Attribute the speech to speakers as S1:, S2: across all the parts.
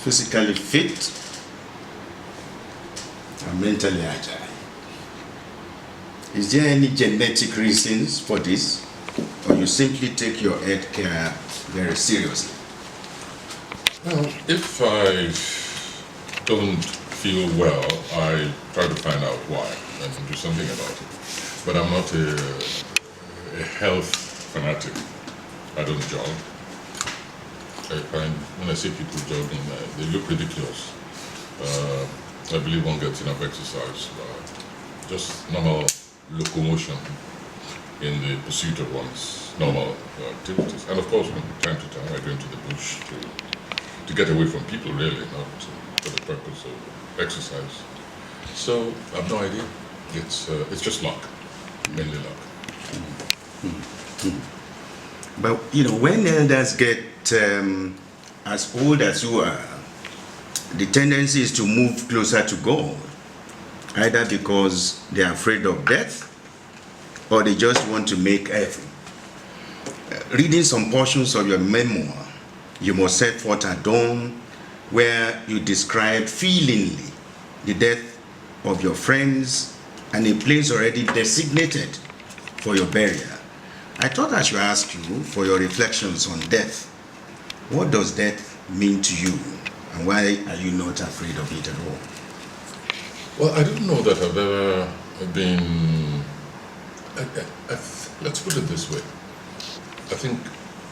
S1: physically fit and mentally agile. Is there any genetic reasons for this, or you simply take your health care very seriously?
S2: Well, if I don't feel well, I try to find out why and do something about it. But I'm not a health fanatic. I don't jog. When I see people jogging, they look ridiculous. I believe one gets enough exercise, just normal locomotion in the pursuit of one's normal activities. And of course, from time to time, I go into the bush to get away from people, really, not for the purpose of exercise. So I have no idea. It's just luck, mainly luck.
S1: But when elders get as old as you are, the tendency is to move closer to God, either because they are afraid of death or they just want to make heaven. Reading some portions of your memoir, You Must Set Forth at Dawn, where you describe feelingly the death of your friends and a place already designated for your burial. I thought I should ask you for your reflections on death. What does death mean to you, and why are you not afraid of it at all?
S2: Well, I don't know that I've ever been... let's put it this way. I think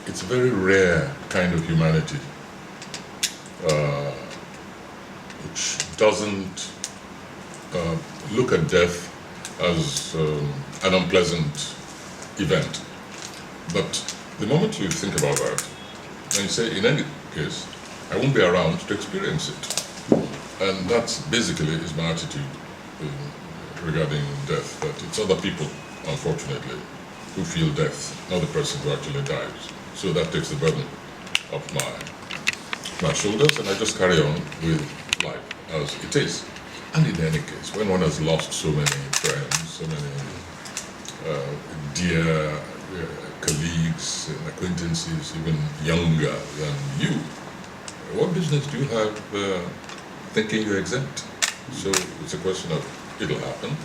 S2: it's a very rare kind of humanity which doesn't look at death as an unpleasant event. But the moment you think about that, and you say, in any case, I won't be around to experience it. And that's basically is my attitude regarding death, that it's other people, unfortunately, who feel death, not the person who actually dies. So that takes the burden off my shoulders, and I just carry on with life as it is. And in any case, when one has lost so many friends, so many dear colleagues and acquaintances, even younger than you, what business do you have thinking you're exempt? So it's a question of it'll happen,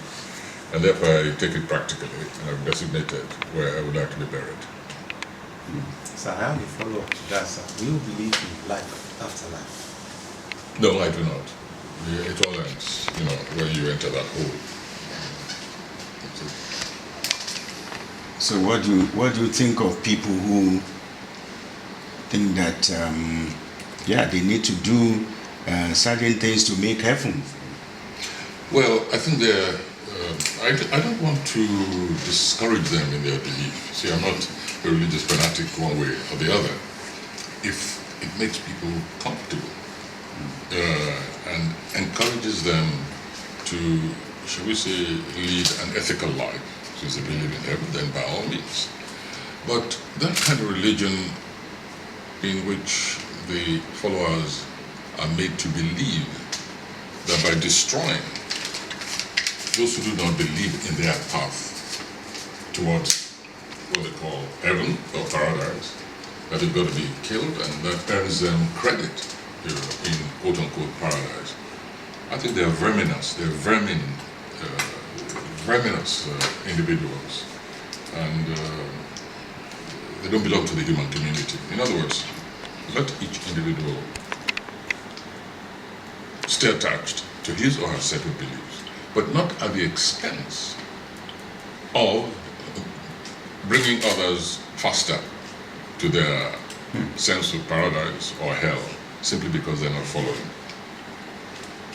S2: and therefore I take it practically, and I've designated where I would like to be buried.
S3: So I have a follow-up to that, sir. Do you believe in life after life?
S2: No, I do not. It all ends, when you enter that hole. That's it.
S1: So what do you think of people who think that they need to do certain things to make heaven?
S2: Well, I think I don't want to discourage them in their belief. See, I'm not a religious fanatic one way or the other. If it makes people comfortable and encourages them to, shall we say, lead an ethical life, since they believe in heaven, then by all means. But that kind of religion in which the followers are made to believe that by destroying those who do not believe in their path towards what they call heaven or paradise, that they've got to be killed, and that earns them credit in quote-unquote paradise. I think they are verminous. They're verminous individuals, and they don't belong to the human community. In other words, let each individual stay attached to his or her set of beliefs, but not at the expense of bringing others faster to their sense of paradise or hell, simply because they're not following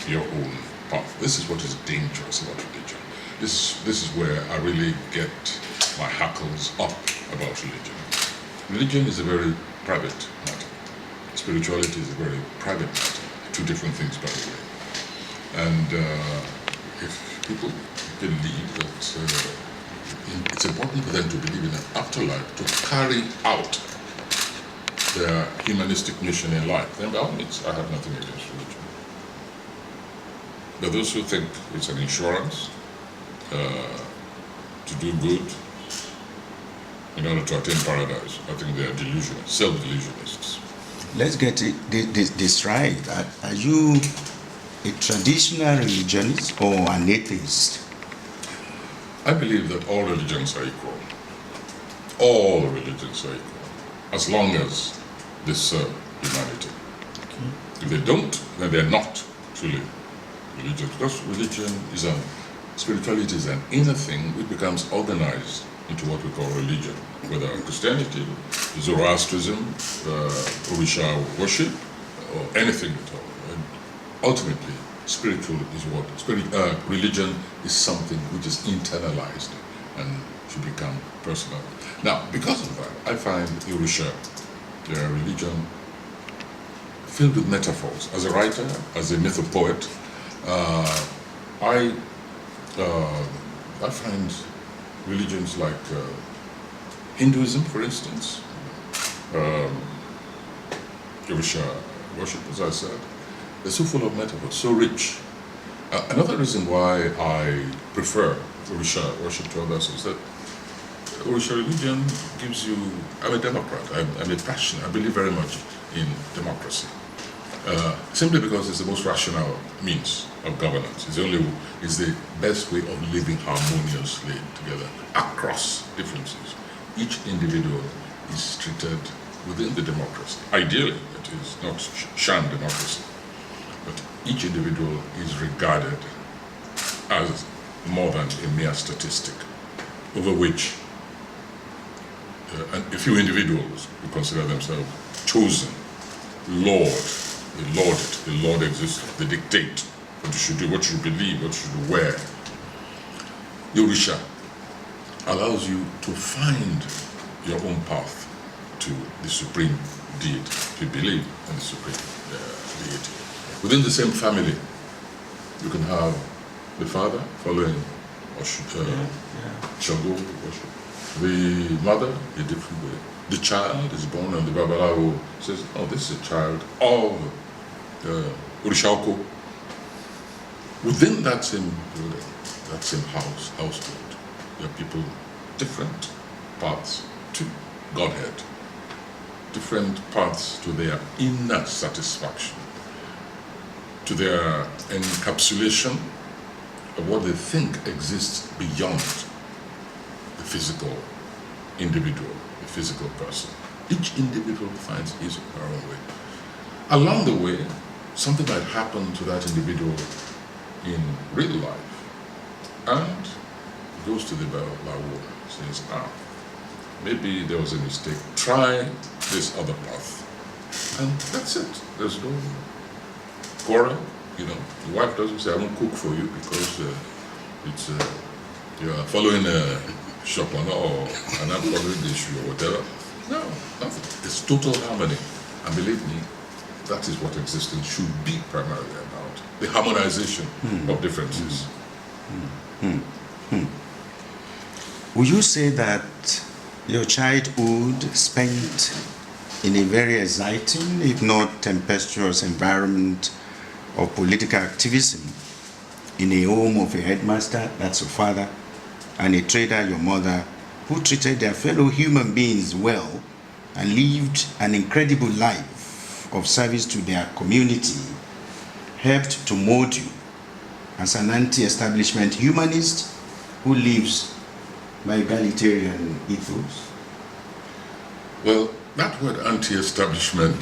S2: your own path. This is what is dangerous about religion. This is where I really get my hackles up about religion. Religion is a very private matter. Spirituality is a very private matter. Two different things, by the way. And if people believe that it's important for them to believe in an afterlife to carry out their humanistic mission in life, then by all means, I have nothing against religion. But those who think it's an insurance to do good in order to attain paradise, I think they are delusional, self-delusionists.
S1: let's get this right. Are you a traditional religionist or an atheist?
S2: I believe that all religions are equal. All religions are equal, as long as they serve humanity. If they don't, then they're not truly religious. Because spirituality is an inner thing which becomes organized into what we call religion, whether Christianity, Zoroastrianism, Orisha worship, or anything at all. And ultimately, spiritual is what? Religion is something which is internalized and should become personal. Now, because of that, I find Orisha, their religion, filled with metaphors. As a writer, as a mythopoet, I find religions like Hinduism, for instance, Orisha worship, as I said, they're so full of metaphors, so rich. Another reason why I prefer Orisha worship to others is that Orisha religion gives you, I'm a Democrat, I'm a passionate, I believe very much in democracy. Simply because it's the most rational means of governance. It's the best way of living harmoniously together across differences. Each individual is treated within the democracy. Ideally, it is not sham democracy, but each individual is regarded as more than a mere statistic, over which a few individuals who consider themselves chosen, Lord, they lord it, the Lord exists, they dictate what you should do, what you should believe, what you should wear. Orisha allows you to find your own path to the supreme deity, if you believe in the supreme deity. Within the same family, you can have the father following Shango worship, the mother a different way. The child is born and the Babalawo says, oh, this is a child of Orisha. Within that same building, that same household, there are people, different paths to Godhead, different paths to their inner satisfaction, to their encapsulation of what they think exists beyond the physical individual, the physical person. Each individual finds his or her own way. Along the way, something might happen to that individual in real life, and goes to the Lawo, says, maybe there was a mistake, try this other path. And that's it. There's no quarrel, The wife doesn't say, I won't cook for you because you are following a shopana or and I'm following the issue or whatever. No, nothing. It's total harmony. And believe me, that is what existence should be primarily about. The harmonization of differences.
S1: Would you say that your childhood spent in a very exciting, if not tempestuous, environment of political activism in a home of a headmaster, that's your father, and a trader, your mother, who treated their fellow human beings well and lived an incredible life of service to their community, helped to mold you as an anti-establishment humanist who lives by egalitarian ethos?
S2: Well, that word anti-establishment,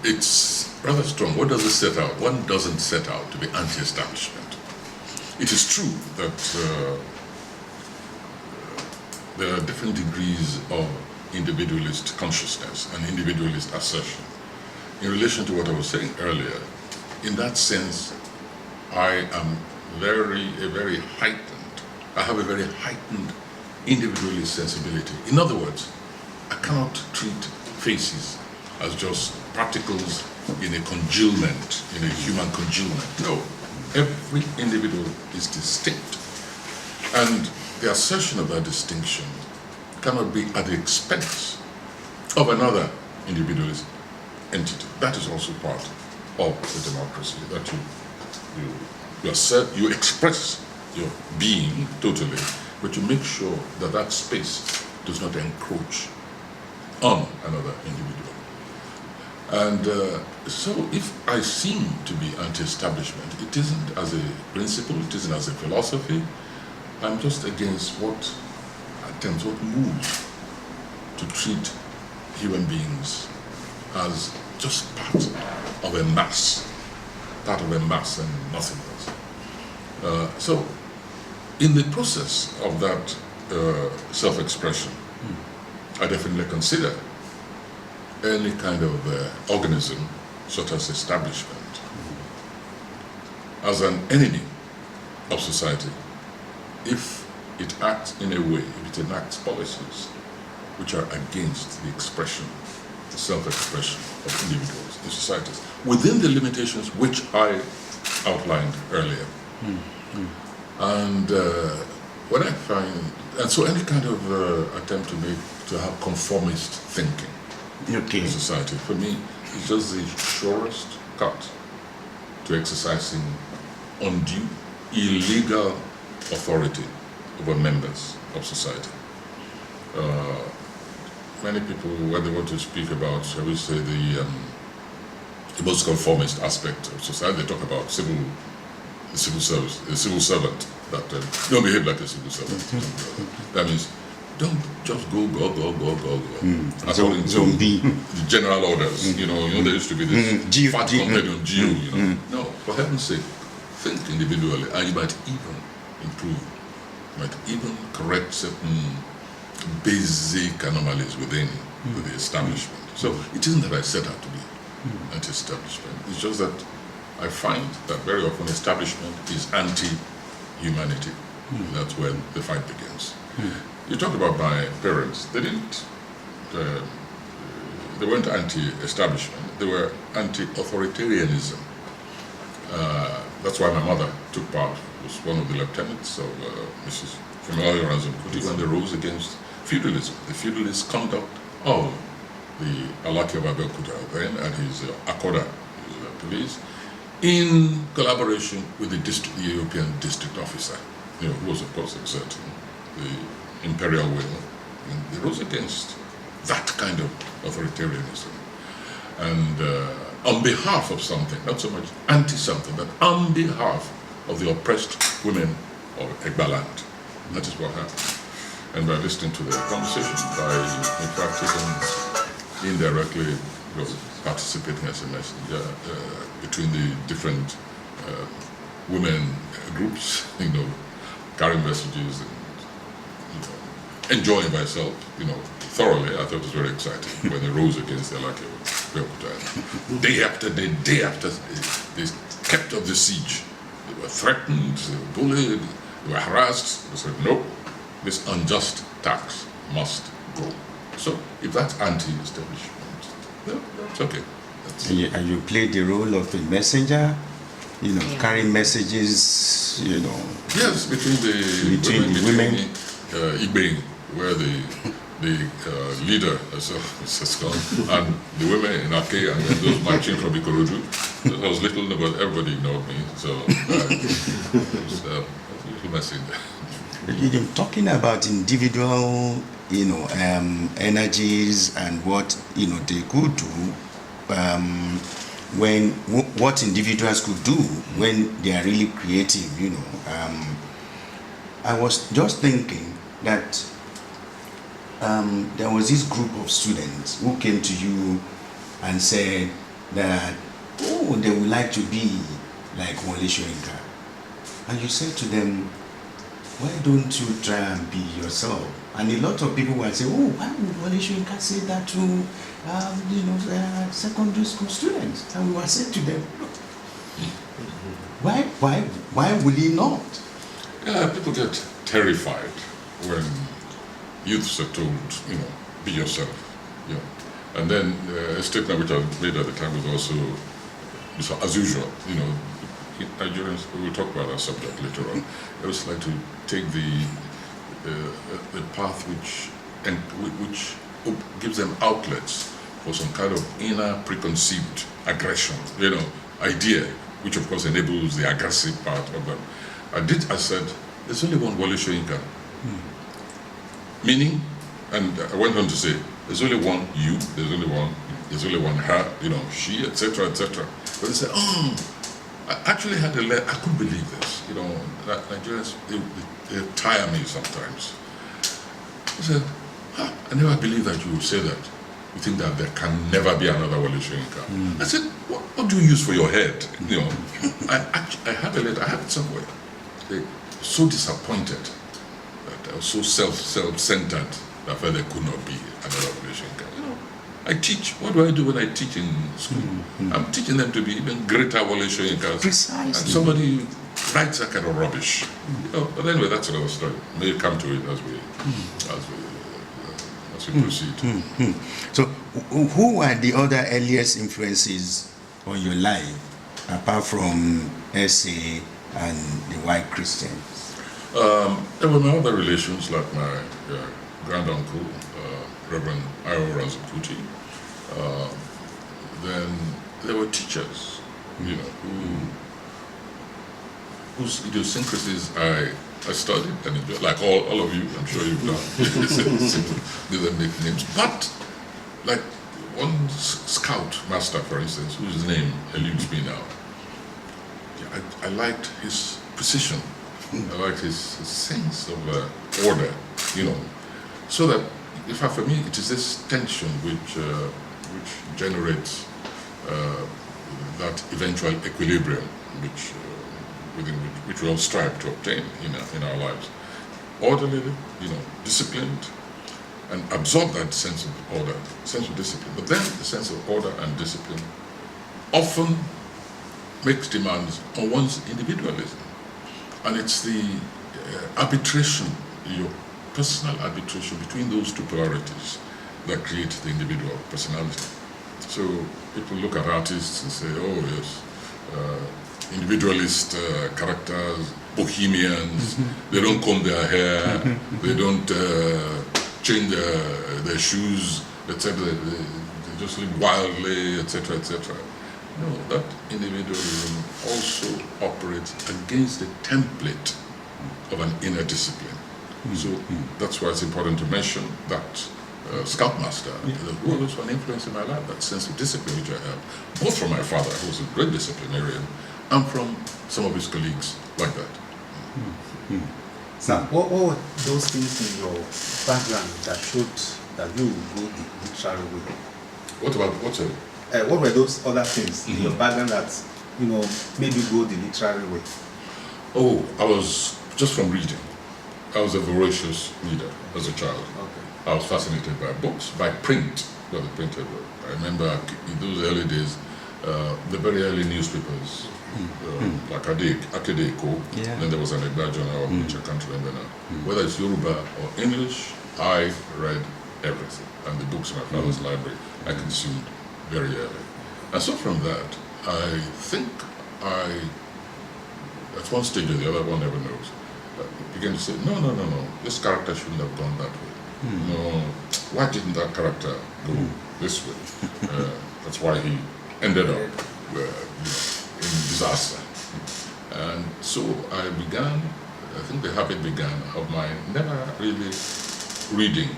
S2: it's rather strong. What does it set out? One doesn't set out to be anti-establishment. It is true that there are different degrees of individualist consciousness and individualist assertion. In relation to what I was saying earlier, in that sense, I have a very heightened individualist sensibility. In other words, I cannot treat faces as just particles in a congealment, in a human congealment. No, every individual is distinct. And the assertion of that distinction cannot be at the expense of another individualist entity. That is also part of the democracy, that you express your being totally, but you make sure that that space does not encroach on another individual. And so if I seem to be anti-establishment, it isn't as a principle, it isn't as a philosophy. I'm just against what move to treat human beings as just part of a mass and nothing else. So in the process of that self-expression, I definitely consider any kind of organism, such as establishment, as an enemy of society if it acts in a way, if it enacts policies which are against the expression, the self-expression of individuals in societies, within the limitations which I outlined earlier. And what I find, and so any kind of attempt to have conformist thinking in society, for me, is just the surest cut to exercising undue, illegal authority over members of society. Many people, when they want to speak about, shall we say, the most conformist aspect of society, they talk about the civil service, the civil servant, that don't behave like a civil servant. That means don't just go. According to the general orders, you know, there used to be this fat companion, you know. No, for heaven's sake, think individually, and you might even improve, might even correct certain basic anomalies within the establishment. So it isn't that I set out to be anti-establishment. It's just that I find that very often establishment is anti-humanity. That's where the fight begins. You talked about my parents. They weren't anti-establishment. They were anti-authoritarianism. That's why my mother took part, was one of the lieutenants of Mrs. Kunle Ajibade when they rose against feudalism, the feudalist conduct of the Ake Abeokuta then and his Akoda, his police, in collaboration with the European district officer, you know, who was of course exerting the imperial will. And they rose against that kind of authoritarianism. And on behalf of something, not so much anti-something, but on behalf of the oppressed women of Egbaland. That is what happened. And by listening to their conversation, by in fact even indirectly participating as a messenger between the different women groups, you know, carrying messages and, you know, enjoying myself, you know, thoroughly. I thought it was very exciting when they rose against the Ake Abeokuta. Day after day, they kept up the siege. They were threatened, they were bullied, they were harassed. They said, no, this unjust tax must go. So if that's anti-establishment, well, that's okay.
S1: And you played the role of a messenger, you know, carrying messages, you know.
S2: Yes, between the women. Igbeng, where the leader has gone, and the women in Ake, and then those marching from Ikorodu. I was little, but everybody ignored me, so it was a little messy there.
S1: You know, talking about individual, you know, energies and what, you know, they could do, what individuals could do when they are really creative, you know. I was just thinking that there was this group of students who came to you and said that, oh, they would like to be like Wole Soyinka. And you said to them, why don't you try and be yourself? And a lot of people would say, oh, why would Wole Soyinka say that to, you know, secondary school students? And we were saying to them, why will he not?
S2: Yeah, people get terrified when youths are told, you know, be yourself. Yeah. And then a statement which I made at the time was also, as usual, you know, Nigerians, we will talk about our subject later on. I always like to take the path which gives them outlets for some kind of inner preconceived aggression, you know, idea, which of course enables the aggressive part of them. I said, there's only one Wole Soyinka. Meaning, and I went on to say, there's only one you, there's only one there's only one her, she, etc., etc. But they say, oh, I actually had a letter, I couldn't believe this, that Nigerians, they tire me sometimes. I said, I never believed that you would say that. You think that there can never be another Wole Soyinka. I said, what do you use for your head? I had a letter, I have it somewhere. They were so disappointed that I was so self-centered that I felt there could not be another Wole Soyinka. I teach. What do I do when I teach in school? I'm teaching them to be even greater Wole Soyinkas.
S1: Precisely.
S2: And somebody writes that kind of rubbish. But anyway, that's another story. May come to it as we proceed.
S1: So, who are the other earliest influences on your life, apart from S.A. and the white Christians?
S2: There were my other relations, like my granduncle, Reverend Ake Abeokuta. Then there were teachers, whose idiosyncrasies I studied and enjoyed, like all of you, I'm sure you've done. Didn't make names, but like one scout master, for instance, whose name eludes me now. I liked his precision. I liked his sense of order, so that, in fact, for me, it is this tension which generates that eventual equilibrium which we all strive to obtain in our lives. Orderly, disciplined, and absorb that sense of order, sense of discipline. But then the sense of order and discipline often makes demands on one's individualism. And it's the arbitration, your personal arbitration between those two polarities that create the individual personality. So people look at artists and say, oh yes, individualist characters, bohemians, they don't comb their hair, they don't change their shoes, etc. They just live wildly, etc., etc. No, that individualism also operates against the template of an inner discipline. So that's why it's important to mention that Scoutmaster, who was an influence in my life, that sense of discipline which I have, both from my father, who was a great disciplinarian, and from some of his colleagues like that.
S3: Sir, what were those things in your background that showed that you would go the literary way? What were those other things in your background that made you go the literary way?
S2: Oh, I was just from reading. I was a voracious reader as a child.
S3: Okay.
S2: I was fascinated by books, by print, by the printed word. I remember in those early days, the very early newspapers, like Ake Abeokuta, then there was an Egba journal, which I can't remember now. Whether it's Yoruba or English, I read everything. And the books in my father's library, I consumed very early. And so from that, I think at one stage or the other, one never knows, began to say, no, this character shouldn't have gone that way. No, why didn't that character go this way? That's why he ended up in disaster. And so I think the habit began of my never really reading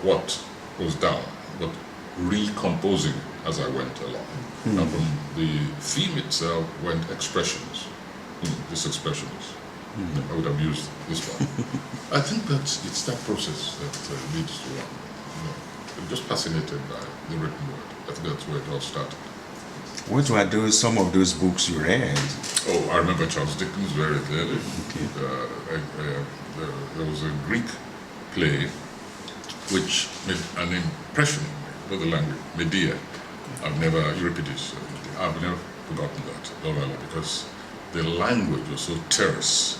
S2: what was down, but recomposing as I went along. And from the theme itself went expressions, this expressions. I would have used this one. I think that it's that process that leads to I'm just fascinated by the written word. I think that's where it all started.
S1: What were some of those books you read?
S2: Oh, I remember Charles Dickens very clearly. There was a Greek play which made an impression on me, with the language, Medea. Euripides, I've never forgotten that novella because the language was so terse,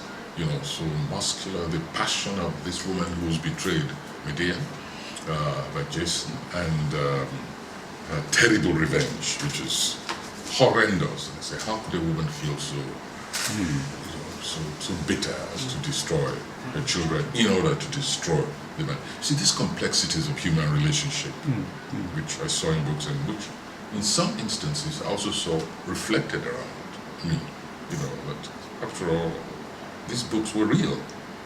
S2: so muscular, the passion of this woman who was betrayed, Medea, by Jason, and her terrible revenge, which is horrendous. And I say, how could a woman feel so bitter as to destroy her children in order to destroy the man? See, these complexities of human relationship, which I saw in books and which, in some instances, I also saw reflected around me. That after all, these books were real.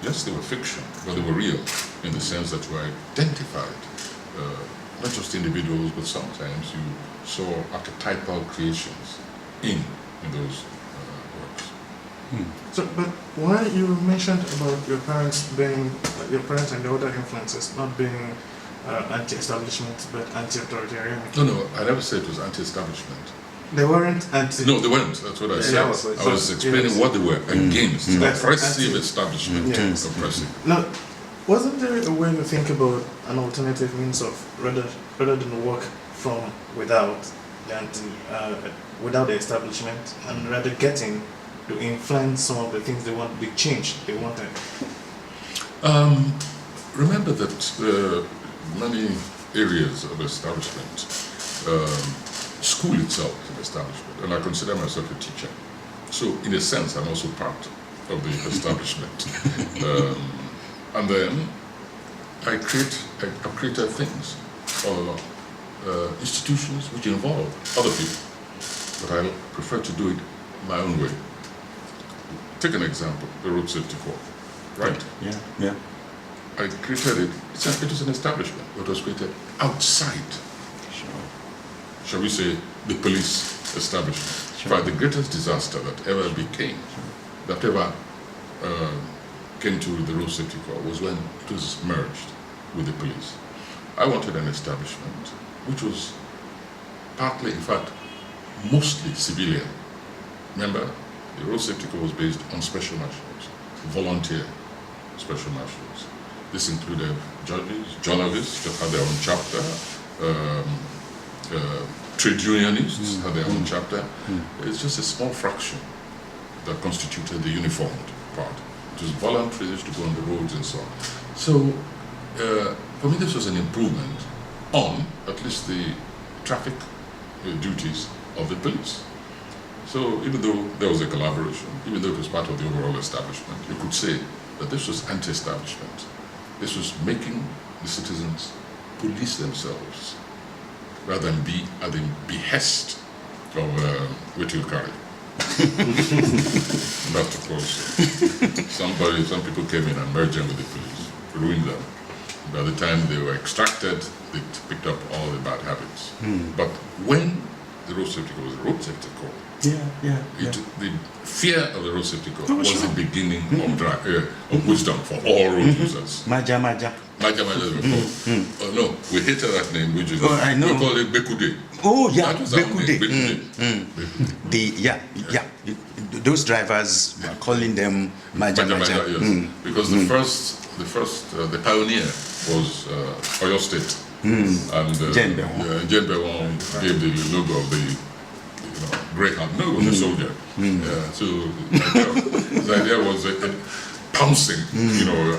S2: Yes, they were fiction, but they were real in the sense that you identified not just individuals, but sometimes you saw archetypal creations in those works.
S4: So, but why you mentioned about your parents and the other influences not being anti-establishment but anti-authoritarian?
S2: No, I never said it was anti-establishment.
S4: They weren't anti.
S2: No, they weren't. That's what I said.
S4: that
S2: I was explaining what they were against. Oppressive establishment.
S4: Yes.
S2: Oppressive.
S4: Now, wasn't there a way to think about an alternative means of rather than work from without without the establishment and rather getting to influence some of the things they want, the change they wanted?
S2: Remember that many areas of establishment, school itself is an establishment, and I consider myself a teacher. So, in a sense, I'm also part of the establishment. And then I've created things all along, institutions which involve other people, but I prefer to do it my own way. Take an example, the road safety corps, right?
S1: Yeah.
S2: I created it. It was an establishment. It was created outside, shall we say, the police establishment. In fact, the greatest disaster that ever came to the road safety corps was when it was merged with the police. I wanted an establishment which was partly, in fact, mostly civilian. Remember, the road safety corps was based on special marshals, volunteer special marshals. This included judges, journalists that had their own chapter, trade unionists had their own chapter. It's just a small fraction that constituted the uniformed part. It was voluntary, they used to go on the roads and so on. So, for me, this was an improvement on at least the traffic duties of the police. So, even though there was a collaboration, even though it was part of the overall establishment, you could say that this was anti-establishment. This was making the citizens police themselves rather than be at the behest of what you carry. But of course, some people came in and merged them with the police, ruined them. By the time they were extracted, they picked up all the bad habits. But when the road safety corps was the road safety corps, the fear of the road safety corps was the beginning of wisdom for all road users.
S1: Maja.
S2: Oh no, we hated that name. We call it Bekude.
S1: Oh yeah,
S2: That was our name,
S1: Bekude. Those drivers were calling them Maja.
S2: Yes. Because the pioneer was Oyo State. And Jenbe gave the logo of the Greyhound. No, it was a soldier. So the idea was pouncing,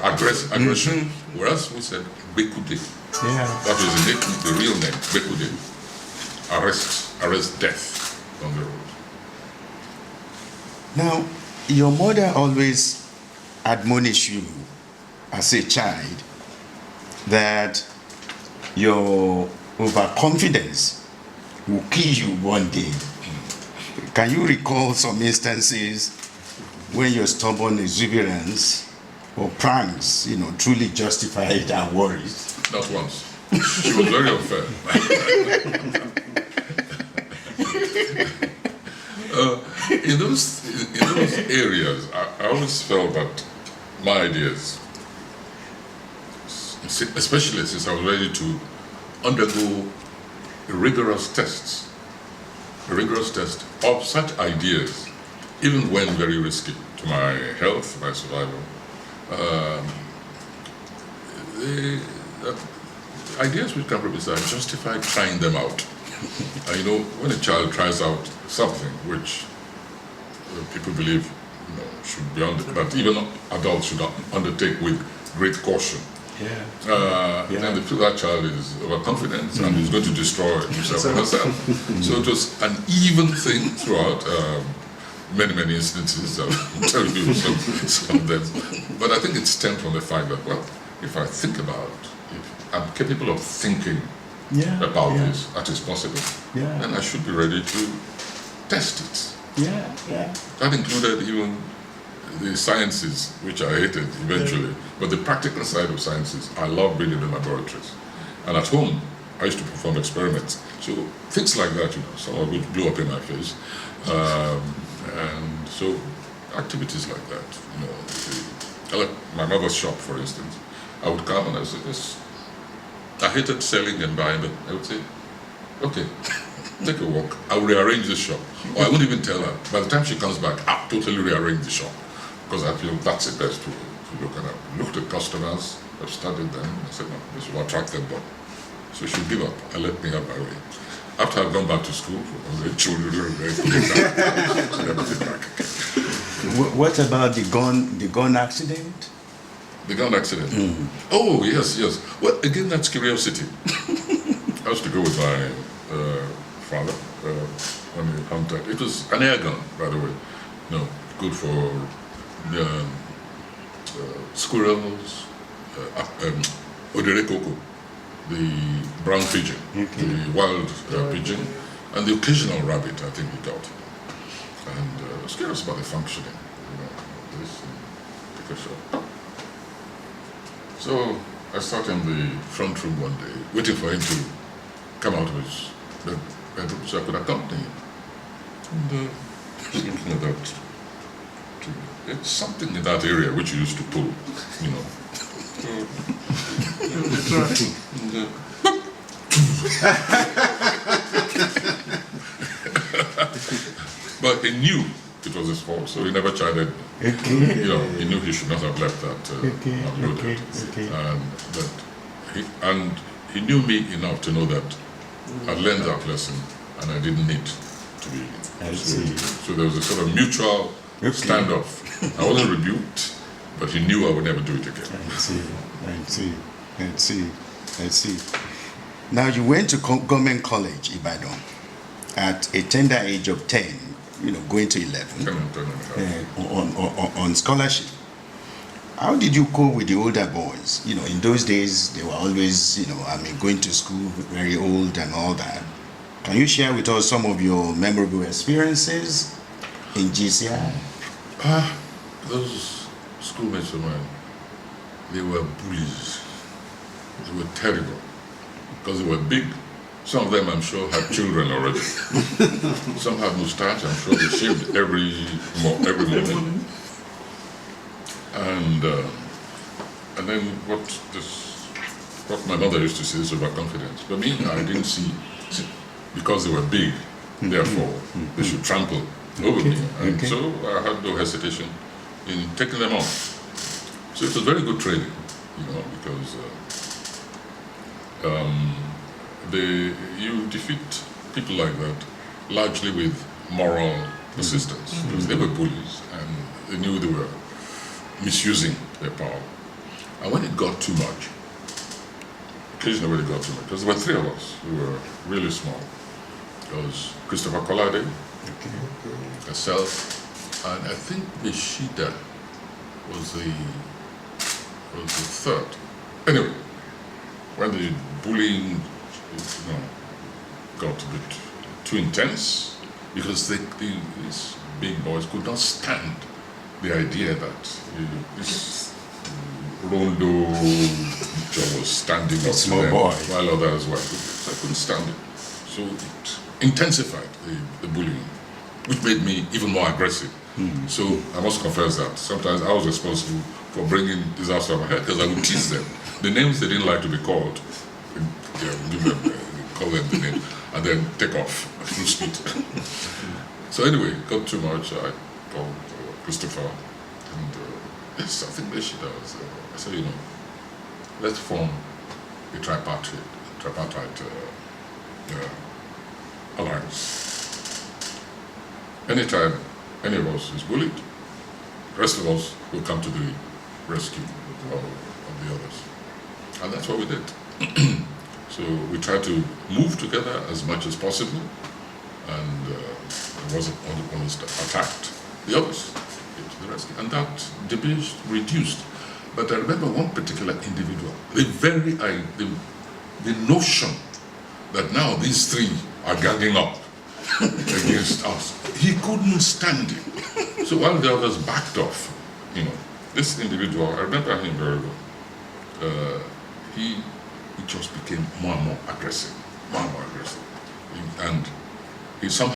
S2: aggression. Whereas we said Bekude. That was the real name, Bekude. Arrest death on the road.
S1: Now, your mother always admonished you as a child that your overconfidence will kill you one day. Can you recall some instances when your stubborn exuberance or pranks, truly justified our worries?
S2: Not once. She was very unfair. In those areas, I always felt that my ideas, especially since I was ready to undergo rigorous test of such ideas, even when very risky to my health, my survival. Ideas which come from inside justify trying them out. When a child tries out something which people believe should be that even adults should undertake with great caution. Then they feel that child is overconfident and is going to destroy himself or herself. So it was an even thing throughout many instances. I'll tell you some of them. But I think it stemmed from the fact that, if I think about it, if I'm capable of thinking about this, that is possible, then I should be ready to test it. That included even the sciences, which I hated eventually, but the practical side of sciences, I love being in the laboratories. And at home, I used to perform experiments. So things like that, some of it blew up in my face. And so activities like that, like my mother's shop, for instance. I would come and I would say, yes, I hated selling and buying, but I would say, okay, take a walk. I will rearrange the shop. Or I wouldn't even tell her. By the time she comes back, I'll totally rearrange the shop. Because I feel that's the best to look at. Looked at customers, I've studied them. I said, no, this will attract them, but so she'll give up and let me have my way. After I've gone back to school, the children
S1: What about the gun accident?
S2: The gun accident? Oh, yes. Well, again, that's curiosity. I used to go with my father when he hunted. It was an air gun, by the way. Good for squirrels, oderekoko, the brown pigeon, the wild pigeon, and the occasional rabbit, I think he got. And I was curious about the functioning, this take a shot. So I sat in the front room one day, waiting for him to come out of his bedroom so I could accompany him. And just looking at that, it's something in that area which you used to pull, But he knew it was his fault, so he never chided. He knew he should not have left that unloaded. And he knew me enough to know that I'd learned that lesson and I didn't need to be. So there was a sort of mutual standoff. I wasn't rebuked, but he knew I would never do it again.
S1: I see. Now you went to Government College, Ibadan, at a tender age of 10, going to 11, on scholarship. How did you cope with the older boys? In those days, they were always, going to school very old and all that. Can you share with us some of your memorable experiences in GCI?
S2: Those schoolmates of mine, they were bullies. They were terrible because they were big. Some of them, I'm sure, had children already. Some had moustache. I'm sure they shaved every moment. And then what my mother used to say is overconfidence. But me, I didn't see because they were big. Therefore, they should trample over me. And so I had no hesitation in taking them on. So it was very good training, because you defeat people like that largely with moral persistence, because they were bullies and they knew they were misusing their power. And when it got too much, occasionally when it got too much, because there were three of us who were really small. There was Christopher Collade, myself, and I think Beshida was the third. Anyway, when the bullying got a bit too intense, because these big boys could not stand the idea that this Rondo was standing up to them while others were. So I couldn't stand it. So it intensified the bullying, which made me even more aggressive. So I must confess that sometimes I was responsible for bringing disaster on my head because I would tease them. The names they didn't like to be called, call them the name, and then take off at full speed. So anyway, it got too much. I called Christopher, and yes, I think they should have. I said, let's form a tripartite alliance. Anytime any of us is bullied, the rest of us will come to the rescue of the others. And that's what we did. So we tried to move together as much as possible, and it wasn't almost attacked the others to the rescue. And that diminished, reduced. But I remember one particular individual, the notion that now these three are ganging up against us, he couldn't stand it. So while the others backed off, this individual, I remember him very well. He it just became more and more aggressive, more and more aggressive. And it somehow